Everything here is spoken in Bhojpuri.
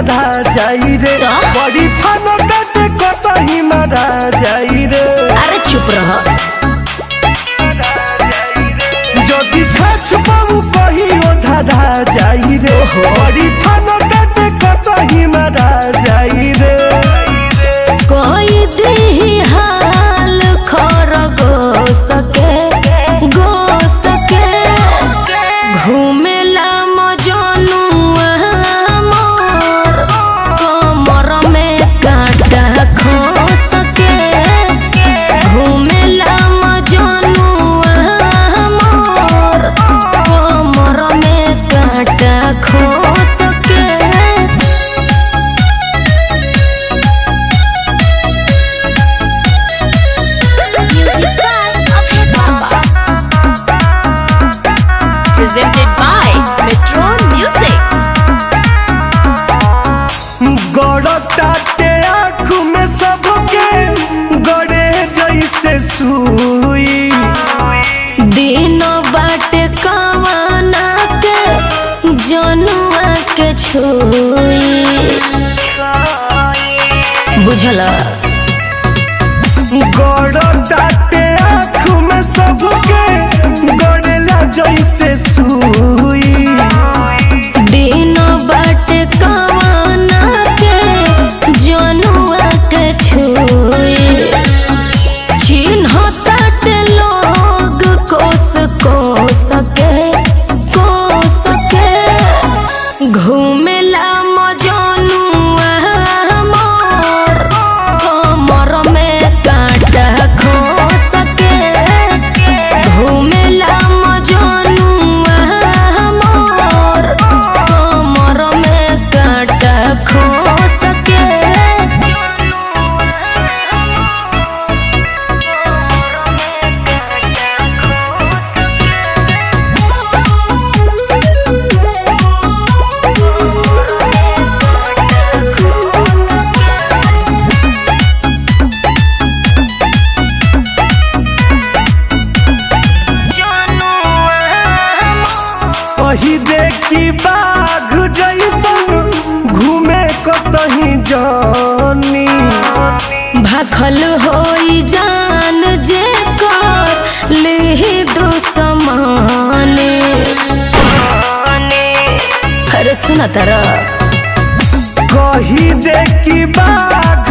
धाधा जाई रे बड़ी फन कटे कतही मारा जाई रे। अरे चुप रह। जदि छछ बाबू कहियो धाधा जाई रे बड़ी फन कटे कतही मारा जाई रे। कोई दी हाल खरगो सके घूमेला मजनुआ मोर कमर में कांटा खो सके। घूमेला मजनुआ मोर कमर में कांटा खो सके। Presented by Metro Music. गड़ता के आँख में सबके गड़े जैसे सुई दिन बाटे कवाना के जनुआ के छुई बुझला। गड़ता के आँख में सबके गड़ेला जैसे सुई दिन बाटे कवाना के जनुआ के छुई चिन्ह ताटे लोग कोस सके घूमेला मजनुआ मोर कमर में कांटा खो सके। घूमेला मजनुआ मोर कमर में कांटा खो सके। कही देखी बाघ जैसन घूमे कतही जानी भाखल होई जान जे कर ले दुश्मने। अरे सुना तारा कही देखी बाघ